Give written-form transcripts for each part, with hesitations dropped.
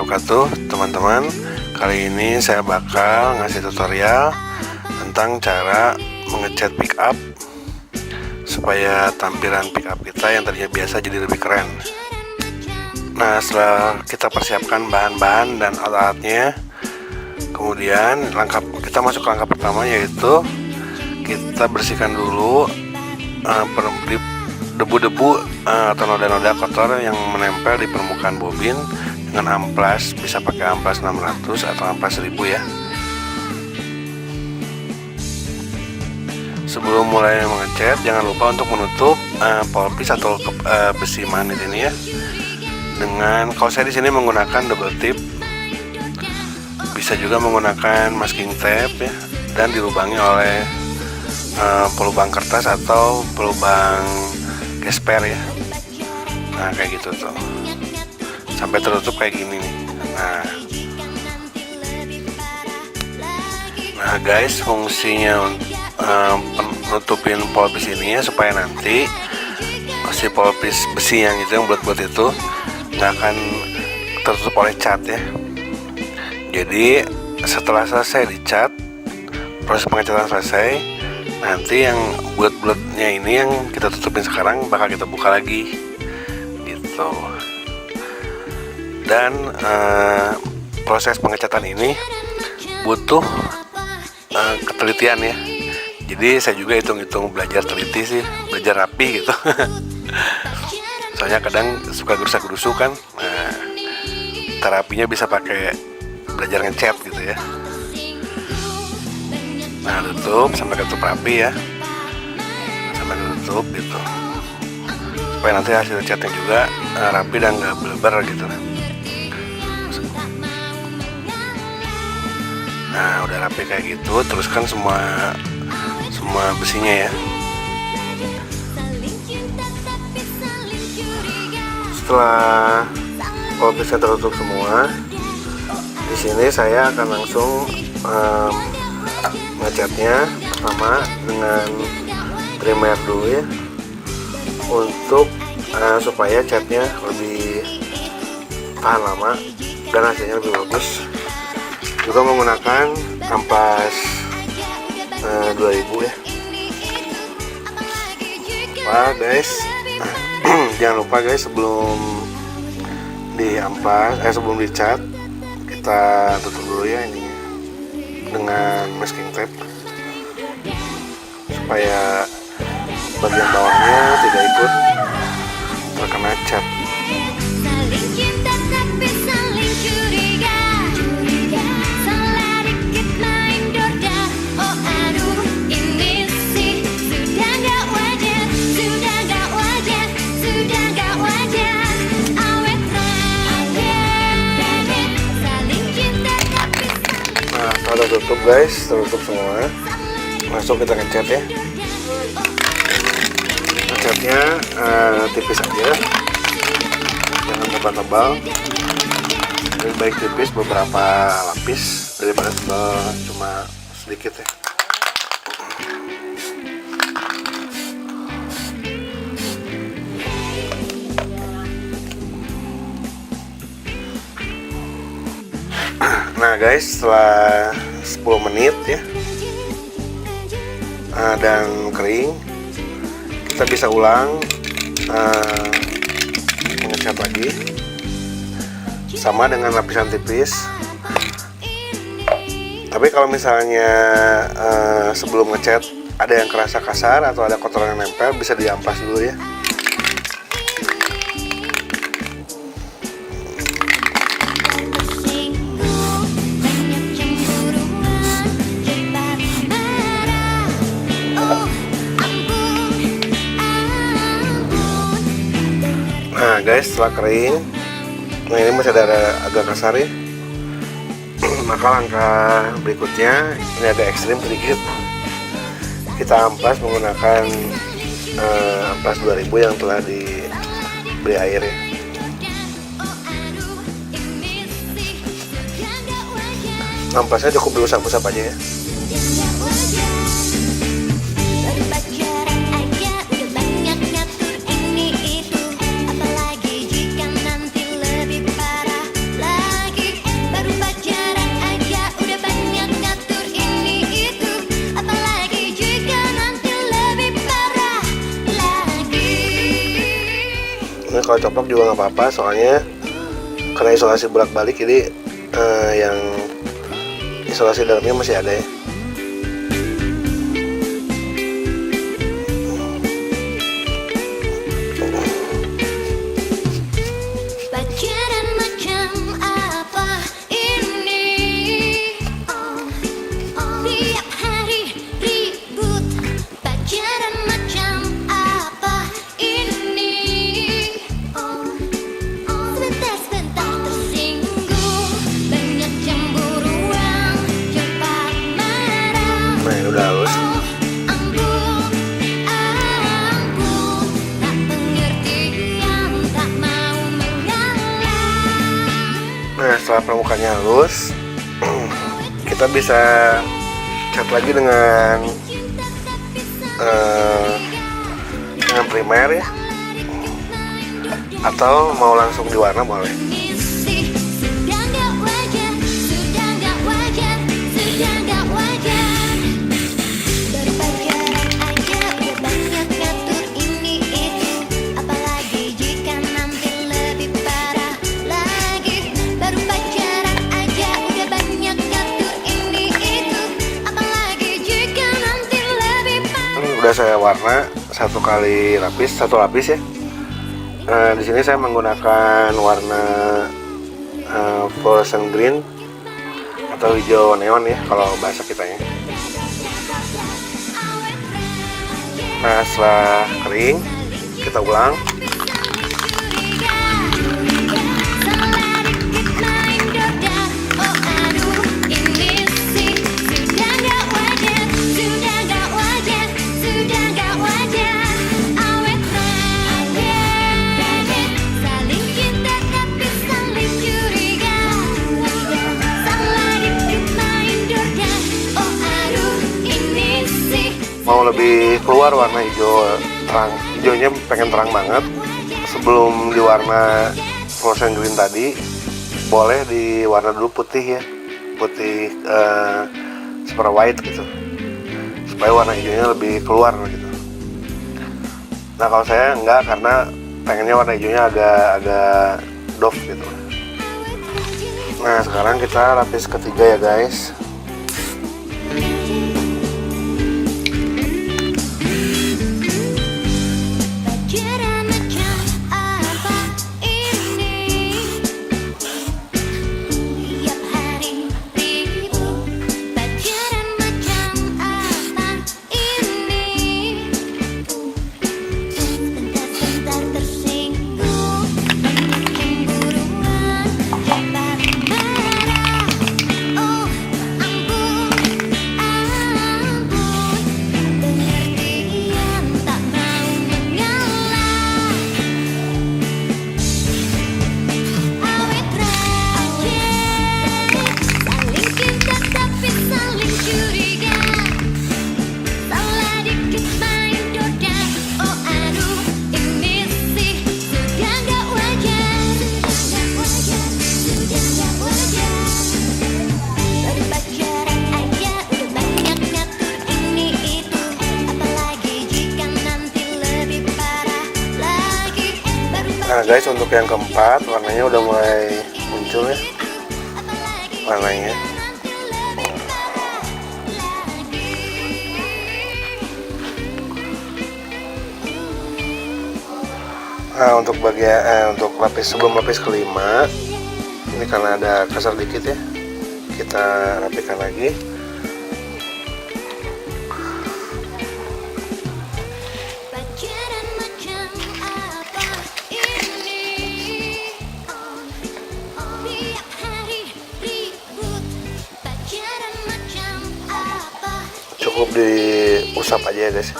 wabarakatuh teman-teman. Kali ini saya bakal ngasih tutorial tentang cara mengecat pickup supaya tampilan pickup kita yang tadinya biasa jadi lebih keren. Nah, setelah kita persiapkan bahan-bahan dan alat-alatnya, kemudian kita masuk ke langkah pertama, yaitu kita bersihkan dulu debu-debu atau noda-noda kotor yang menempel di permukaan bobin dengan amplas. Bisa pakai amplas 600 atau amplas 1000 ya. Sebelum mulai mengecat, jangan lupa untuk menutup polpis atau besi manis ini ya. Kalau saya di sini menggunakan double tip, bisa juga menggunakan masking tape ya, dan dilubangi oleh pelubang kertas atau pelubang gesper ya. Nah, kayak gitu tuh, sampai tertutup kayak gini nih. Nah guys, fungsinya nutupin polpis ini ya, supaya nanti si polpis besi yang bulat-bulat itu nggak akan tertutup oleh cat ya. Jadi setelah selesai dicat, proses pengecatan selesai, nanti yang bulat-bulatnya ini yang kita tutupin sekarang bakal kita buka lagi gitu. Dan proses pengecatan ini butuh ketelitian ya. Jadi saya juga hitung-hitung, belajar teliti sih, belajar rapi gitu. Soalnya kadang suka gerusak-gerusuk kan. Nah, terapinya bisa pakai belajar ngecat gitu ya. Nah, tutup sampai ketutup rapi ya, sampai tutup gitu, supaya nanti hasil catnya juga rapi dan nggak beleber gitu. Nah, udah rapi kayak gitu, teruskan semua besinya ya. Setelah polpisnya tertutup semua, di sini saya akan langsung ngecatnya pertama dengan primer dulu ya, untuk supaya catnya lebih tahan lama dan hasilnya lebih bagus. Juga menggunakan amplas 2000 ya. Guys, jangan lupa guys, sebelum dicat, kita tutup dulu ya ini dengan masking tape, supaya bagian bawahnya tidak ikut terkena cat. Udah tutup guys, tertutup semua. Masuk kita ngecat ya. Ngecatnya tipis aja, jangan tebal-tebal. Lebih baik tipis beberapa lapis daripada tebal cuma sedikit ya. Nah guys, setelah 10 menit ya dan kering, kita bisa ulang mengecat lagi sama dengan lapisan tipis. Tapi kalau misalnya sebelum ngecat ada yang kerasa kasar atau ada kotoran yang nempel, bisa diamplas dulu ya. Nah guys, setelah kering, nah ini masih ada agak kasar ya. Maka langkah berikutnya ini agak ekstrim sedikit. Kita amplas menggunakan amplas 2000 yang telah diberi air ya. Amplasnya cukup diusap-usap aja ya. Apalagi jika nanti lebih parah lagi. Ini kalau coplok juga nggak apa-apa, soalnya karena isolasi bolak-balik, jadi yang isolasi dalamnya masih ada ya. Nah, ini udah halus. Nah, setelah permukaannya halus, kita bisa cat lagi dengan primer ya, atau mau langsung diwarna boleh. Udah saya warna satu lapis ya. Di sini saya menggunakan warna fluorescent green atau hijau neon ya kalau bahasa kitanya. Nah, setelah kering kita ulang. Mau lebih keluar warna hijau terang, hijaunya pengen terang banget, sebelum diwarna fluorescent green tadi boleh diwarna dulu putih ya, putih super white gitu, supaya warna hijaunya lebih keluar gitu. Nah, kalau saya enggak, karena pengennya warna hijaunya agak doff gitu. Nah, sekarang kita lapis ketiga ya guys. Nah guys, untuk yang keempat warnanya udah mulai muncul ya warnanya. Nah, untuk untuk lapis sebelum lapis kelima ini karena ada kasar dikit ya, kita rapikan lagi. Cukup diusap aja ya guys.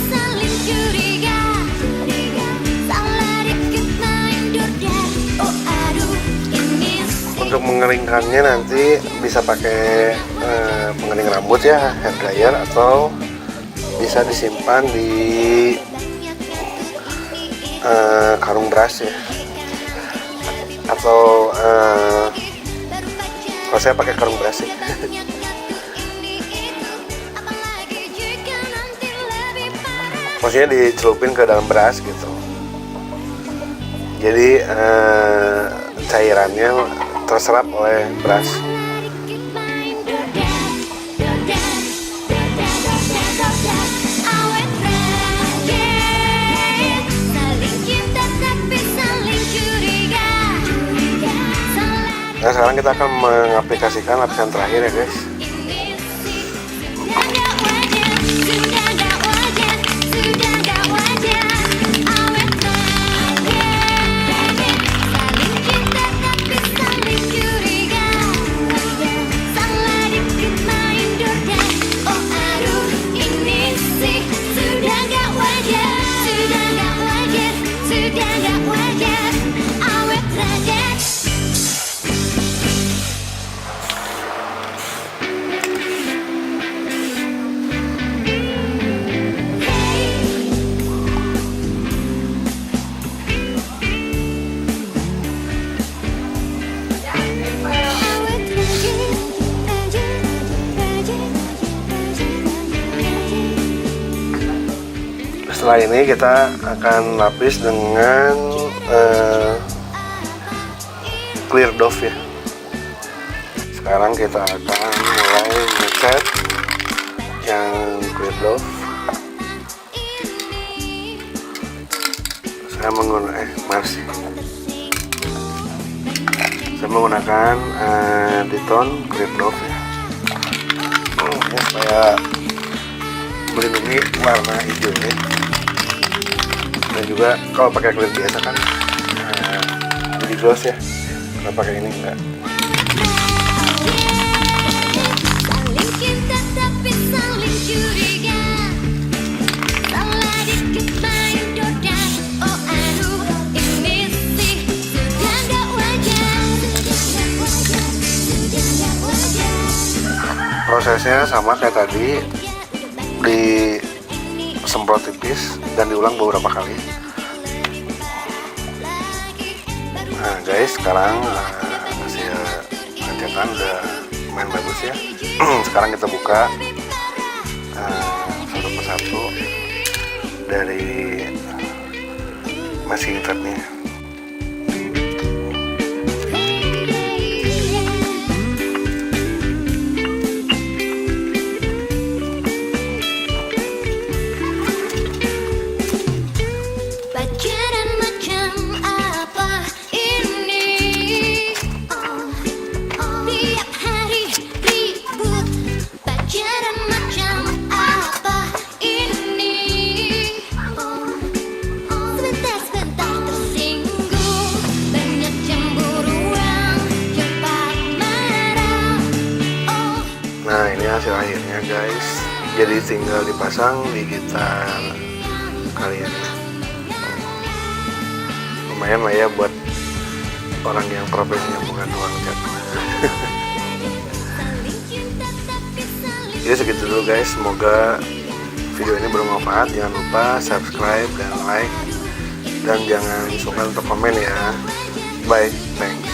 Saling curiga, salah dikit main durga. untuk mengeringkannya nanti bisa pakai pengering rambut ya, hair dryer, atau bisa disimpan di karung beras ya, atau kalau saya pakai karung beras sih. Maksudnya dicelupin ke dalam beras gitu, jadi cairannya terserap oleh beras. Nah, sekarang kita akan mengaplikasikan lapisan terakhir ya guys. Setelah ini kita akan lapis dengan clear doff ya. Sekarang kita akan mulai ngecat yang clear doff. Saya menggunakan Diton clear doff ya. Ya, supaya melindungi warna hijaunya. Dan juga kalau pakai clear biasa kan jadi gloss ya, kalau pakai ini enggak. Prosesnya sama kayak tadi, disemprot tipis dan diulang beberapa kali. Nah guys, sekarang hasil pencetan udah lumayan bagus ya. Sekarang kita buka satu persatu dari masking tapnya. Nah ini hasil akhirnya guys, jadi tinggal dipasang di gitar kalian. Lumayan lah ya buat orang yang profesinya bukan tukang cat. Jadi segitu dulu guys, semoga video ini bermanfaat. Jangan lupa subscribe dan like, dan jangan lupa untuk komen ya. Bye, thanks.